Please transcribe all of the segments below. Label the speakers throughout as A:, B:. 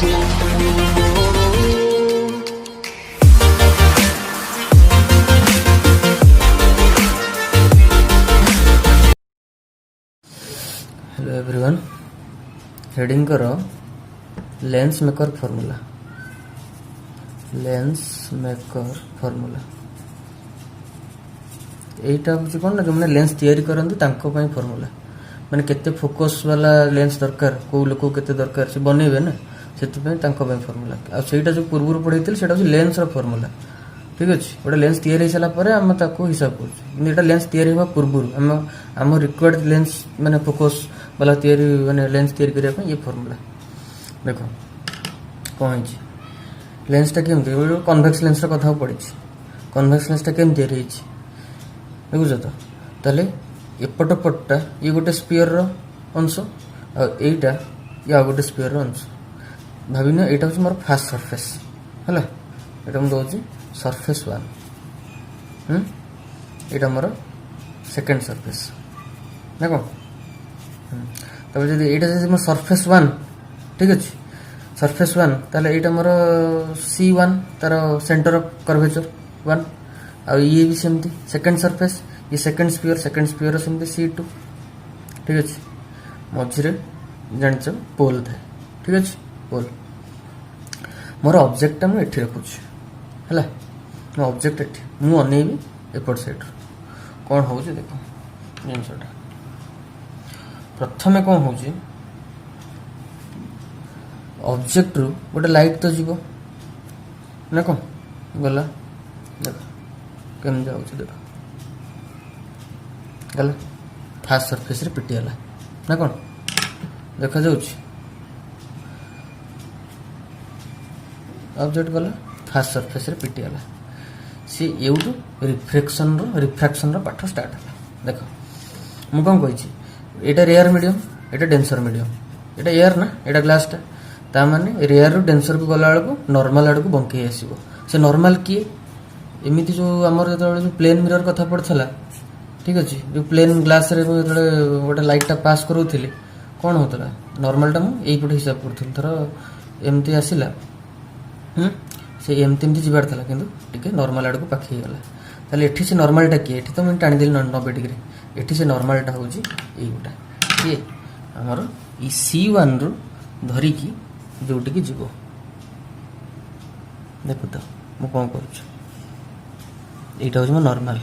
A: Hello everyone, heading करो lens maker formula. Lens maker formula एटा हूँ कौन ना जो मैंने लेंस तैयारी करते फॉर्मूला माने केते फोकस वाला लेंस दरकार को लोक केते दरकार से बनइबे ना से फॉर्मूला आ सेटा जो पूर्व पढ़ाई से लेंस फॉर्मूला। ठीक अच्छे गोटे लेंस तैयारी सारा आम हिसाब कर लेंस तैयारी हवा पूर्व आम रिक्वायर्ड लेंस माने फोकस वाला तैयारी माने लेंस तैयारी करने ये फॉर्मूला देख कौन लेंसटा केमती कन्वेक्स लेंस कथा पड़ी कन्वेक्स लेंसटा केम तैयारी देखुच तो ताले एपट पटटा ये गोटे स्पीयर अंश आईटा ये आ गोटे स्पीयर अंश भाविन यहाँ हूँ मोर फास्ट सरफेस है ये मुझे सरफेस 1 यहाँ मोर सेकेंड सरफेस ना कौन तब जब यहाँ मोर सरफेस 1 ठीक अच्छे सरफेस 1 ताले यहाँ मोर C1 तार सेंटर ऑफ कर्वेचर 1 आ ये भी सेमती सेकेंड सरफेस ये सेकेंड स्पीयर सेमती C2 ठीक अच्छे मझे जान पोल थाए ठीक अच्छे पोल मोर ऑब्जेक्टटा मुझे रखुच्छी है मो ऑब्जेक्ट ये मुझे अनेबी एपट साइड कौन हो देख जिनसटा प्रथम कौन हो ऑब्जेक्ट रु गोटे लाइट तो जीव ना कौन गला देख केम जाऊँ देख गला फास्ट सरफेस रे पिटिगला ना कौन देखा जाऊँ ऑब्जेक्ट गला फास्ट सरफेस रे पिटिगला सी एवटू रिफ्रैक्शन पाठ स्टार्ट है देख मुझे कौन कही यहाँ रेयर मीडियम यहाँ डेंसर मीडियम यहाँ एयर ना यहाँ ग्लासटा ता माने रेयर रु डेंसर को गला बेलू नॉर्मल आड़ को बंकई आसो से नॉर्मल किए एमती जो आमर जो प्लेन मिरर कथा पड़ता ठीक अच्छे जो प्लेन ग्लास रे जो गोटे लाइटा पास करूली कौन होता नॉर्मलटा मुझे हिसाब करूँ थर एमती आसला से एमती एमती जबार था कि नॉर्मल आड़ को पाखे गला ताले एठी से नॉर्मलटा किए एठी तो मुझे टाणीदेली 90 डिग्री एठी से नॉर्मलटा हूँ यहीटा किए आमर ई C1 रु धरिकी जोटिकी जीव देखो तो मु कौन करूँ हूँ नॉर्मल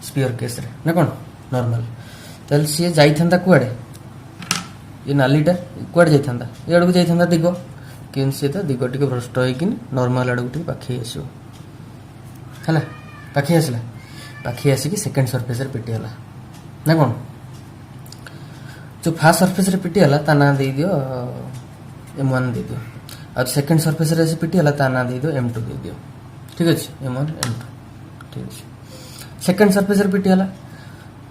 A: स्पीयर केस रे ना कौन नॉर्मल ताल सी जाइथा कुआड़े ये नालीटा कुआड़े जाइथा ये आड़ को जाइथा दिग कि सी तो दिग टे भ्रष्ट होगी नॉर्मल आड़ को पाखे आसो है पाखे आसला पाखे आसिक सेकेंड सरफेस रे पिटिगला ना कौन जो फास्ट सरफेस रे पिटिगला ता ना दे दियो M1 दे दियो और सेकेंड सरफेस रे पिटिगला ता ना दे दियो M2 दे दियो ठीक अच्छे M1 M2 ठीक अच्छे सेकेंड सरफेस रे पिटिगला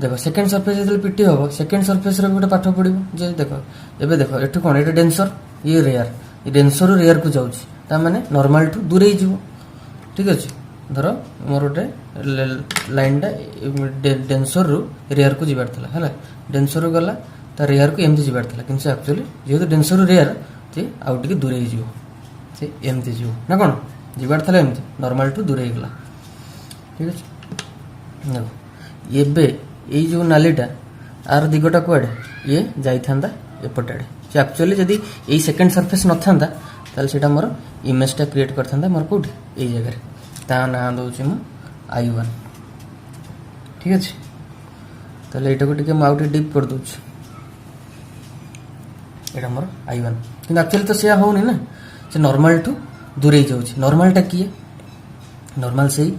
A: देखो सेकेंड सरफेस जो पिटी हम सेकेंड सरफेस रे गोटे पाठ पड़ो जे देख एबे देख एठू कौन ये डेंसर ये रेयर ये डेंसर रु रेयर को जाऊँ माने नॉर्मल ठू दूरे जीव ठीक अच्छे धर मोर गोटे लाइनटा डेंसर रु रेयर को जबार था है डेंसर रु गला ता रेयर को एमती जबार था कि एक्चुअली जेहेतु डेंसर रु रेयर से आउ टे दूरे जीव से एमती जीव ना कौन जबार था एमती नॉर्मल ठू दूरे गला ठीक अच्छे देखो एबे ये जो नालीटा आर दिगटा कुआड़े ये जाइथा एपट आड़े से एक्चुअली जदि ये सेकेंड सरफेस न था ताल से मोर इमेजटा क्रिएट करता मोर कौटी ये जगह ता ना दूसरी मु I1 ठीक अच्छे ताले यहाँ को टे मुझे डीप कर दूँ यहाँ मोर I1 कि एक्चुअली तो से होनी ना से नॉर्मल ठू दूरे जाऊँ नॉर्मलटा किए नॉर्मल से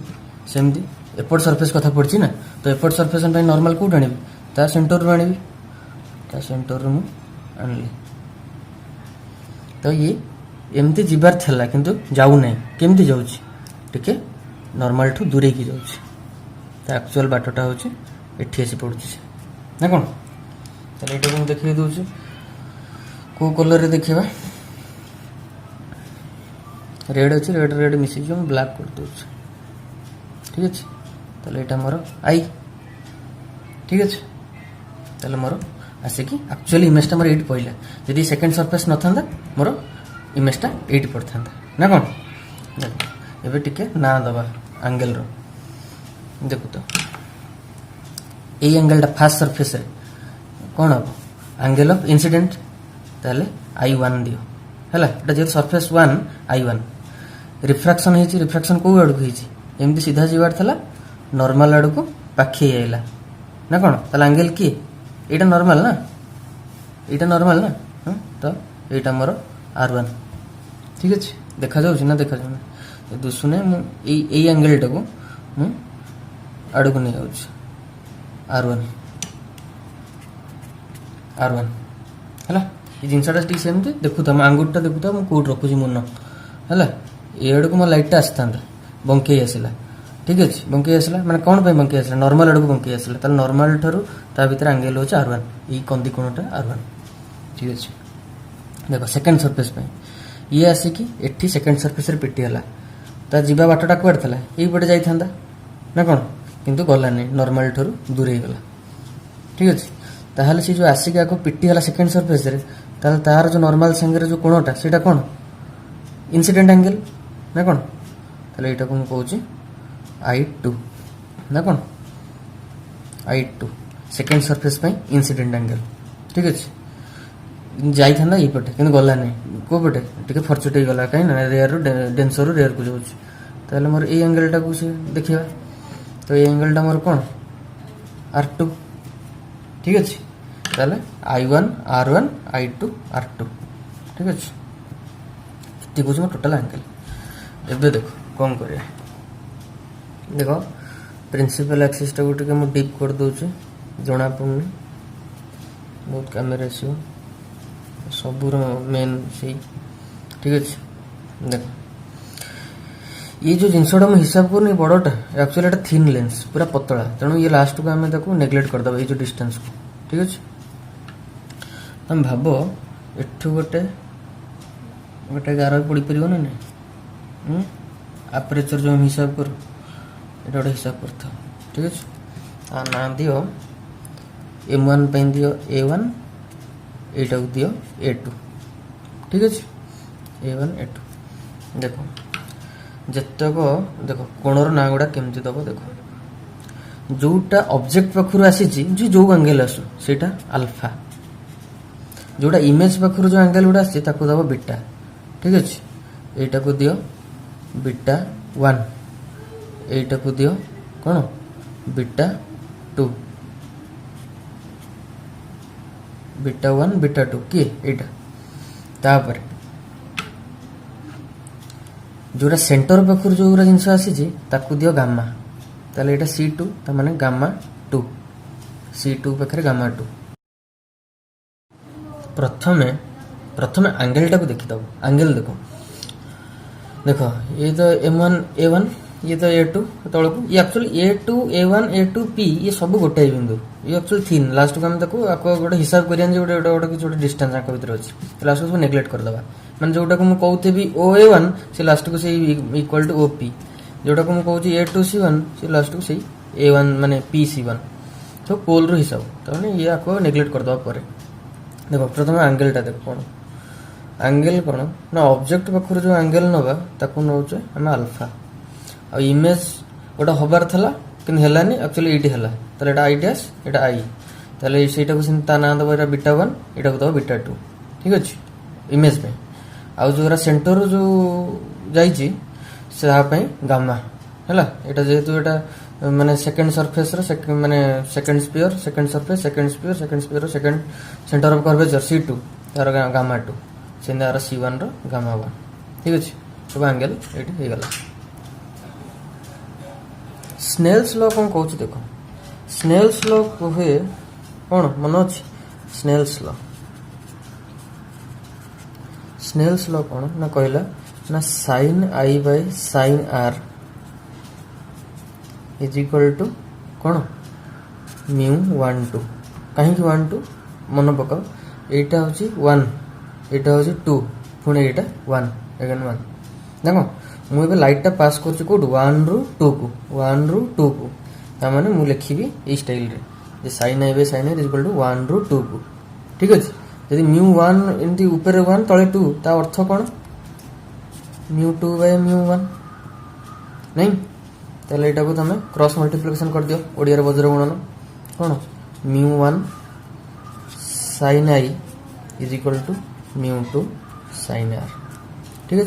A: सेमती एपट सरफेस कथा पड़ी ना तो एपट सरफेस नॉर्मल कौट आनी ता सेंटर रू आनी ता सेंटर रू आनली तो ये एमती जबार था किंतु जाऊ ना केमती जाऊँ टिके नॉर्मल ठू दूरे की जाऊँ तो एक्चुअल बाटटा हूँ एठी आसी पड़ुଛି ना कौन ताले ये देखिए दूसरी को कलर रे देखा रेड अच्छे रेड रेड मिसी ब्लैक कर दूसरी ठीक अच्छे ताले यहाँ मोर आई ठीक अच्छे ताले मोर आसिक एक्चुअली इमेजटा मोर ये पड़ा जदि सेकेंड सरफेस न था मोर ଇମେଜଟା ଏଇଠି ପଡ଼ିଥାନ୍ତା ନା କ'ଣ? ଏବେ ଟିକେ ନାଁ ଦେବା ଆଙ୍ଗେଲର। ଦେଖୁ ତ ଏଇ ଆଙ୍ଗେଲଟା ଫାର୍ଷ୍ଟ ସର୍ଫେସ୍ରେ କ'ଣ ହେବ? Angle of incident. ତାହେଲେ I1 ଦିଅ ହେଲା। ଏଇଟା ଯେହେତୁ ସର୍ଫେସ୍ 1 I1। ରିଫ୍ରାକ୍ସନ୍ ହେଇଛି, ରିଫ୍ରାକ୍ସନ୍ କେଉଁ ଆଡ଼କୁ ହେଇଛି? ଏମିତି ସିଧା ଯିବାର ଥିଲା, ନର୍ମାଲ ଆଡ଼କୁ ପାଖେଇ ଆଇଲା ନା କ'ଣ? ତାହେଲେ ଆଙ୍ଗେଲ କିଏ? ଏଇଟା ନର୍ମାଲ ନା, ଏଇଟା ନର୍ମାଲ ନା, ତ ଏଇଟା ମୋର R1। ଠିକ୍ ଅଛି, ଦେଖାଯାଉଛି ନା ଦେଖାଯାଉନି? ଦୁଶୁନି। ମୁଁ ଏଇ ଆଙ୍ଗେଲଟାକୁ ମୁଁ ଆଡ଼କୁ ନେଇଯାଉଛି R1 ହେଲା। ଏ ଜିନିଷଟା ଟିକେ ସେମିତି ଦେଖୁଥା, ମୋ ଆଙ୍ଗୁଠିଟା ଦେଖୁଥା ମୁଁ କେଉଁଠି ରଖୁଛି ମୁନ ହେଲା। ଏ ଆଡ଼କୁ ମୋ ଲାଇଟ୍ଟା ଆସିଥାନ୍ତା, ବଙ୍କେଇ ଆସିଲା। ଠିକ୍ ଅଛି, ବଙ୍କେଇ ଆସିଲା ମାନେ କ'ଣ ପାଇଁ ବଙ୍କେଇ ଆସିଲା? ନର୍ମାଲ ଆଡ଼କୁ ବଙ୍କେଇ ଆସିଲା। ତାହେଲେ ନର୍ମାଲ ଠାରୁ ତା ଭିତରେ ଆଙ୍ଗେଲ ହେଉଛି R1, ଏଇ କନ୍ଦି କୋଣଟା R1। ଠିକ୍ ଅଛି, ଦେଖ ସେକେଣ୍ଡ ସର୍ଫେସ୍ ପାଇଁ ଇଏ ଆସିକି ଏଠି ସେକେଣ୍ଡ ସର୍ଫେସ୍ରେ ପିଟି ହେଲା। ତା ଯିବା ବାଟଟା କୁଆଡ଼େ ଥିଲା? ଏଇପଟେ ଯାଇଥାନ୍ତା ନା କ'ଣ? କିନ୍ତୁ ଗଲାନି, ନର୍ମାଲ ଠାରୁ ଦୂରେଇ ଗଲା। ଠିକ୍ ଅଛି, ତାହେଲେ ସେ ଯେଉଁ ଆସିକି ଆକୁ ପିଟି ହେଲା ସେକେଣ୍ଡ ସର୍ଫେସ୍ରେ, ତାହେଲେ ତାର ଯେଉଁ ନର୍ମାଲ ସାଙ୍ଗରେ ଯେଉଁ କୋଣଟା ସେଇଟା କ'ଣ? ଇନସିଡେଣ୍ଟ ଆଙ୍ଗେଲ ନା କ'ଣ? ତାହେଲେ ଏଇଟାକୁ ମୁଁ କହୁଛି I2 ନା କ'ଣ? I2 ସେକେଣ୍ଡ ସର୍ଫେସ୍ ପାଇଁ ଇନସିଡେଣ୍ଟ ଆଙ୍ଗେଲ। ଠିକ୍ ଅଛି, ଯାଇଥାନ୍ତା ଏଇପଟେ କିନ୍ତୁ ଗଲାନି। କେଉଁ ପଟେ? ଟିକେ ଫର୍ଚୁଟ୍ ହେଇଗଲା, କାହିଁକି ନା ରେୟାରରୁ ଡେନ୍ସରରୁ ରେୟାରକୁ ଯାଉଛି। ତାହେଲେ ମୋର ଏଇ ଆଙ୍ଗେଲଟାକୁ ସେ ଦେଖିବା, ତ ଏଇ ଆଙ୍ଗେଲଟା ମୋର କ'ଣ? R2। ଠିକ୍ ଅଛି, ତାହେଲେ I1 R1 I2 R2। ଠିକ୍ ଅଛି, ଏତିକି କହୁଛି ମୋ ଟୋଟାଲ୍ ଆଙ୍ଗେଲ। ଏବେ ଦେଖ କ'ଣ କରିବା? ଦେଖ ପ୍ରିନ୍ସିପାଲ୍ ଆକ୍ସିସ୍ଟାକୁ ଟିକେ ମୁଁ ଡିପ୍ କରିଦେଉଛି, ଜଣାପଡ଼ୁନି, ବହୁତ କାମରେ ଆସିବ। ସବୁର ମେନ୍ ସେଇ। ଠିକ୍ ଅଛି, ଦେଖ ये जो जिनसटा मुझे हिसाब करनी बड़टा एक्चुअली एटा थिन लेंस पूरा पतला, तेणु ये लास्ट को आम नेग्लेक्ट करदे ये जो डिस्टेंस को। ठीक अच्छे, तुम भाव एठू गोटे गोटे गार पड़ पार ना नहीं? आपेचर जो हिसाब कर ये गोटे हिसाब कर। ठीक अच्छे, ना दियो M1 दियो A1, एटा को दियो A2। ठीक अच्छे, A1 A2 देखो जितक देख कोणर ना गुड़ा केमती दब। देख जोटा ऑब्जेक्ट पाखर आसी जो एंगल आसू सेटा अल्फा, जोटा इमेज पाखर जो एंगल गुड़ा आसी ताको दब बीटा। ठीक अच्छे, एटा को दियो बीटा 1, एटा को दियो कौन बीटा 2, बीटा 1 बीटा 2 किए एटा। तापर जोटा सेंटर पाखर जो जिनस आसी दियो गामा, ताले एटा C2 माने गामा 2, C2 पाखे गामा 2। प्रथमे प्रथमे एंगल टाको देखिदब। एंगल देखो देखो ये तो M1 A1, ये तो A2 तौक, ये actually A2 A1 A2 P ये सब गोटे बिंदु, ये एक्चुअली थिन। लास्ट को आम गोटे हिसाब कर गोटे डिस्टेंस आंक भर अच्छी, लास्ट को नेग्लेक्ट करदे। मैंने जोटा को मुझे कहूबी OA1 से लास्ट को से इक्वल टू OP, जोटा को मुझे कहूँ A2C1 से लास्ट को से A1 माने PC1। तो पोल रो हिसाब तमें ये आपको नेग्लेक्ट करदे। देखो प्रथम एंगलटा देख कौन एंगल कौन ना ऑब्जेक्ट पाखर जो एंगल नवा ताको नौचे आम अल्फा। आ इमेज गोटे हबार था कि हेलानी, एक्चुअली ये है ताले एटा I डैश एटा I, ताले सेटा को ता ना दब एटा बीटा 1, एटा को दब बीटा 2। ठीक अच्छे, इमेज पे आउ जो सेंटर जो जाइए गामा है। यहाँ जेहेतु एटा माने सेकेंड सरफेस माने second sphere second surface second sphere second centre of curvature C2 तार गामा 2 से C1 रो गामा 1। ठीक अच्छे, सब एंगल ये गला। स्नेल्स लॉ कौन कहूँ देखो, स्नेल्स लॉ कहे कौन मन अच्छे? स्नेल्स लॉ स्नेल्स लॉ कौन ना कहला ना sin I by sin R is equal to कौन म्यू 1 2। कहीं 1 2 मन पकाओ, एटा हूँ 1 एटा हूँ 2 पुणी एटा 1 अगेन 1। देखो मुझे लाइटा पास कर 1 रू 2 को 1 रू 2 को ताने मुझे लिखी ये स्टाइल रे sin I by sin R is equal to 1 रू 2 को। ठीक अच्छे, यदि μ1 एमती ऊपर 1 तले 2 ता अर्थ कौन μ2 बाय μ1 नहीं ताले एटा को तमे क्रॉस मल्टीप्लिकेशन कर दियो ओडिया रे वज्र गुणन कौन μ1 sin i is equal to μ2 sin r ठीक है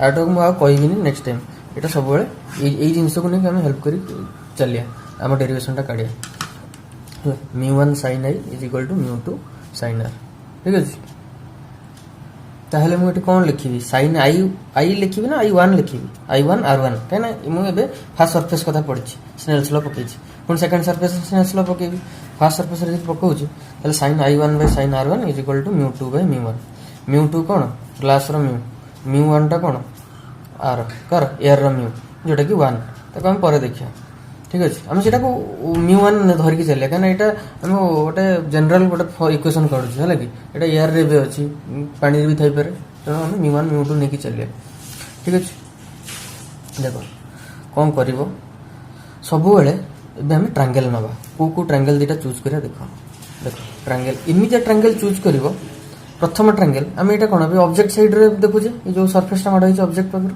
A: आटा को आ कहिबिनी नेक्स्ट टाइम एटा सब बेले एई जिंस को नहीं हम हेल्प करी चलिया हम डेरिवेशन टा काढिया μ1 sin i is equal to μ2 sin r ठीक है ताहले मु एटी कोन लिखिबी sin i लिखिबी ना i1 लिखिबी i1 r1 कहना मु एबे फर्स्ट सरफेस कथा पढिछि स्नेल्स लॉ पकेछि पुन सेकंड सरफेस स्नेल्स लॉ पकेबी फर्स्ट सरफेस रे पकाउछि ताले sin i1 by sin r1 is equal to μ2 by μ1 μ2 कोन क्लास रो μ1 टा कोन r कर एयर रो μ जोटा कि 1 ताको हम परे देखिया ठीक अछि हम सेटा को μ1 धरि के चले काना एटा हम ओटे जनरल ओटे इक्वेशन करछु हला कि एटा एयर रे बे अछि पानी रे भी थाई पारे त हम μ1 μ2 नेकी चलिए ठीक अछि देखो कोन करिवो सब बेले एबे हम ट्रायंगल नबा को ट्रायंगल दिटा चूज करिया देखो देखो ट्रायंगल इमिजिएट ट्रायंगल चूज करिवो प्रथम ट्रायंगल हम एटा कोन बे ऑब्जेक्ट साइड रे देखु जे जो सरफेस टा माडा हिच ऑब्जेक्ट पर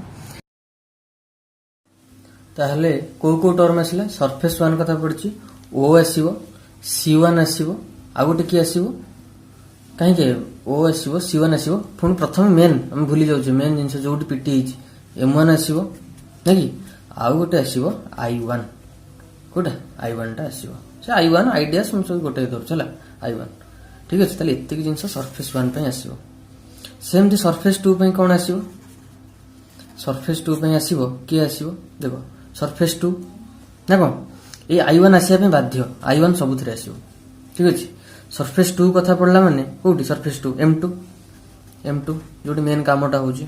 A: ताहले को टर्म आसिला सरफेस 1 कथा पड़छि ओ आसीबो c1 आसीबो आ गोटे की आसीबो काहे के ओ आसीबो c1 आसीबो पुन प्रथम मेन हम भूली जाउ मेन जिंस जोटी पिटी हिच m1 आसीबो नाकी आ गोटे आसीबो i1 कोटा i1 टा आसीबो से i1 आइडिया हम सब गोटे दर चला i1 ठीक अछि तले एत्ते जिंस सरफेस 1 पे आसीबो सेम दी सरफेस 2 पे कोन आसीबो सरफेस 2 पे आसीबो के आसीबो देखो सरफेस 2 ना कोन ए i1 आसिया पे बाध्य i1 सबुथरे आसीबो ठीक अछि सरफेस 2 कथा पड़ला माने कोठी सरफेस 2 m2 जोटी मेन कामटा होची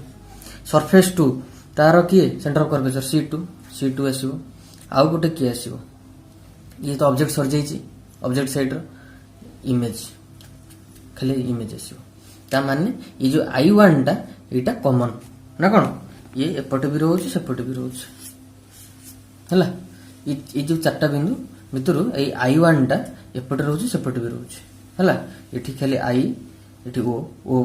A: सरफेस 2 तारो की सेंटर ऑफ कर्वेचर c2 आसीबो आ गोटे की आसीबो ये तो ऑब्जेक्ट सर जाईची ऑब्जेक्ट साइड रो इमेज खाली इमेज आसीबो ता माने ये जो i1 टा एटा कॉमन ना कोन ये एपटे भी रहउची सेपटे भी रहउची हला ये जो चारटा बिंदु भितरु ए i1 टा एपटे रहउची सेपटे भी रहउची हला एठी खाली i एठी o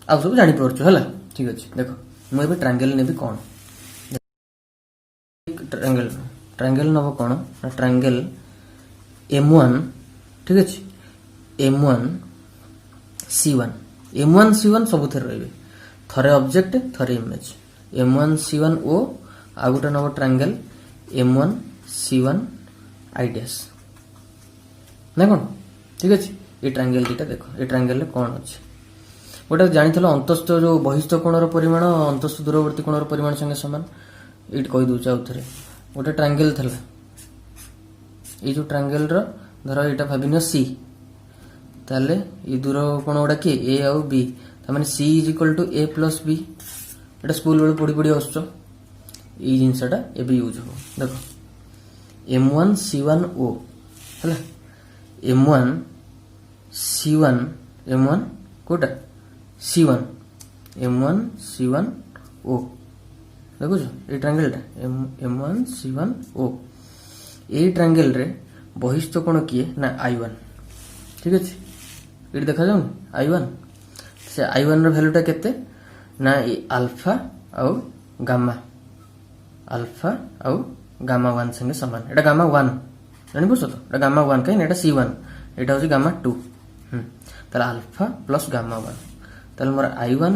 A: आ सब जानि परछु हला ठीक अछि देखो मु एबे ट्रायंगल नेबी कोन ट्रायंगल नबो कोन ट्रायंगल m1 ठीक अछि m1 c1 सबुथरे रहबे थरे ऑब्जेक्ट थरे इमेज m1 c1 o आ गोटे नबो ट्रायंगल m1 c1 आइडियास ना कोन ठीक अछि ए ट्रायंगल दिटा देखो ए ट्रायंगल ले कोन अछि गोटे जानिथलो अंतस्थ जो बहिस्थ कोणर परिमाण अंतस्थ दूरवर्ती कोणर परिमाण संगे समान एट कहि दउ चाउ थरे गोटे ट्रायंगल थला ए जो ट्रायंगल रो धरो एटा भाबिनो c ताले ए दूर कोण ओडा के a आ b त माने c = a + b Etah school बेले पड़ी आसछो ई जिनसटा एबे यूज हो देखो m1 c1 o हला m1 c1 m1 Kota c1 m1 c1 o देखो जो ए ट्रायंगल टा m1 c1 o ए ट्रायंगल रे बहिस्थ कोण किए ना i1 ठीक अछि एट देखा जाउ i1 से i1 रो वैल्यू टा केते ना अल्फा और गामा अल्फा और गामा 1 संगे समान एटा गामा 1 जानि बुझो तो एटा गामा 1 काई एटा c1 एटा होची गामा 2 तला अल्फा प्लस गामा 1 तला मोर i1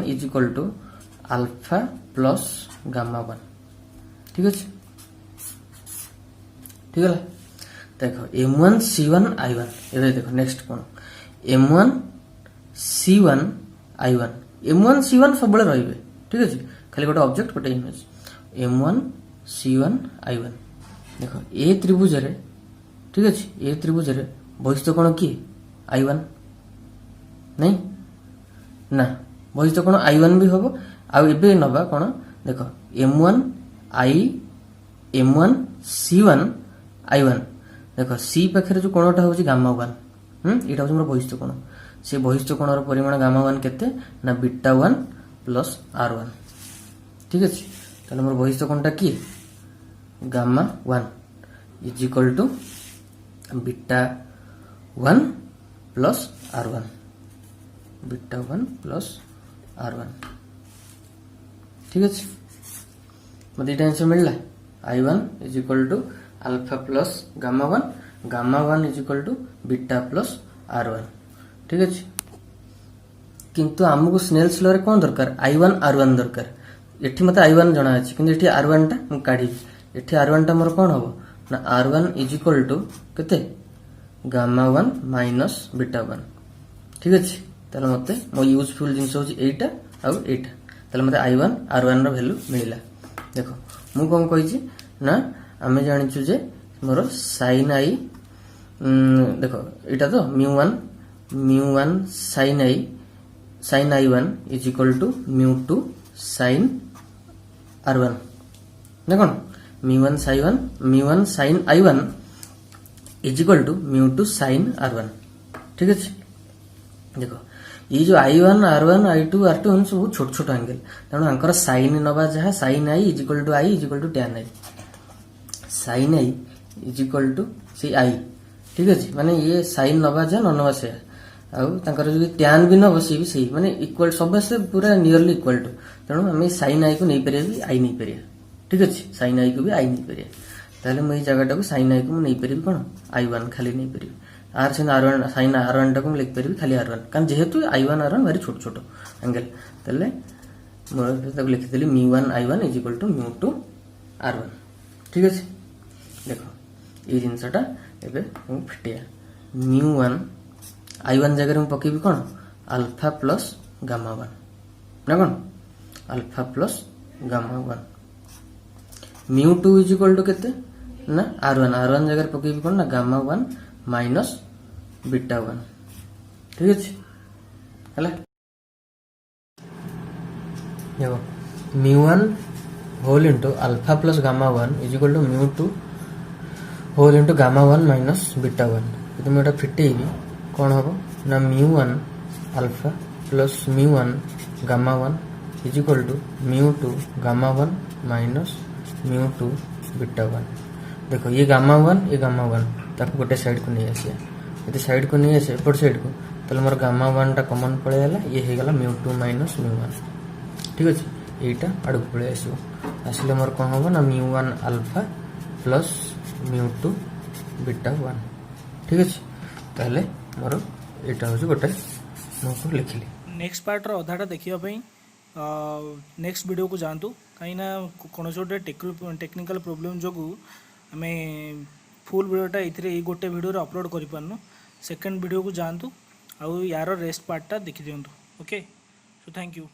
A: = अल्फा प्लस गामा 1 ठीक अछि ठीक है देखो m1 c1 i1 एबे देखो नेक्स्ट कोन m1 c1 i1 m1 c1 सब बळे रहइबे ठीक अछि खाली गोटे ऑब्जेक्ट गोटे इमेज m1 c1 i1 देखो ए त्रिभुज रे ठीक अछि ए त्रिभुज रे बहिस्थ कोण की i1 नहीं ना बहिस्थ कोण i1 भी होबो आ एबे नबा कोण देखो m1 c1 i1 देखो c पाखरे जो कोणटा होची गामा 1 एटा होची मोर बहिस्थ कोण से बहिस्थ कोणर परिमाण गामा 1 केते ना बीटा 1 प्लस r1 ठीक अछि तले मोर बहिस्थ कोणटा की gamma 1 = beta 1 plus r1 beta 1 plus R1 ठीक अच्छे मत ये आंसर मिलला I1 is equal to alpha plus gamma 1 is equal to beta plus R1 ठीक अच्छे किंतु आमको स्नेल्स लॉ रे कौन दरकार I1 R1 दरकार एठी मते I1 जना अछि किंतु एठी R1 टा मु काढी एठी R1 टा मोर कोन हबो ना R1 इज इक्वल टू केते गामा 1 माइनस बीटा 1 ठीक अछि तले मते मो यूजफुल जिंस होछि एटा आ एटा तले मते I1 R1 रो वैल्यू मिलिला देखो मु कोन कहि छी ना आमे जानि छु जे मोर sin I देखो एटा तो mu1 sin I1 is equal to mu2 sin R1 ना कोन mu1 sin I1 is equal to mu2 sin R1 ठीक है देखो ये जो I1 R1 I2 R2 हम सब छोट छोट एंगल तेणु आंकर sin नबा जहा sin I is equal to tan I sin I is equal to C I ठीक है माने ये sin नबा जहा न नबा से आउ तांकर जो tan भी नबो सी भी सही माने इक्वल सब से पूरा नियरली इक्वल टू तेणु हम sin I को नहीं परिया भी I नहीं परिया ठीक है sin I को भी I नहीं परिया ताले मैं जगह को sin I को नहीं परिबी कोन I1 खाली नहीं परिबी are sin R1 sin R1 टाको लिख परिबी खाली R1 कारण जेहेतु I1 R1 very छोट छोट एंगल ताले मोर तक लिख देली mu1 I1 is equal to mu2 R1 ठीक है देखो ये जिनसटा एबे हम फिटिया mu1 I1 जगह में पकेबी कोन अल्फा प्लस गामा 1 ना कोन alpha plus gamma 1 mu2 is equal to केते ना R1 जगह पकेबी कोन ना गामा 1 माइनस बीटा 1 ठीक है हला देखो mu1 whole into alpha plus gamma 1 is equal to mu2 whole into gamma 1 minus beta 1 तो मैं एटा फिटेबी कोन हबो ना mu1 alpha plus mu1 gamma 1 is equal to mu2 gamma 1 minus mu2 beta 1 देखो ये गामा 1 ताको गोटे साइड को नहीं आसिया यदि साइड को नहीं आसे एपट साइड को तले मोर गामा 1 टा कॉमन पळे हला ये हे गला mu2 माइनस mu1 ठीक अछि एटा आडू पळे आसो आसले मोर कोन हबो ना mu1 alpha plus mu2 beta 1 ठीक अछि ताले मोर एटा हो गोटे मोर लिखिली
B: नेक्स्ट पार्ट रो अधाटा देखिया पई नेक्स्ट वीडियो को जानतु कहीं ना कौन गोटे टेक्निकल प्रोब्लेम जो आम फुल वीडियोटा ये गोटे वीडियो अपलोड कर पारनु सेकेंड वीडियो को जानतु आउ यार रेस्ट पार्टा देखी दिंतु ओके सो थैंक यू।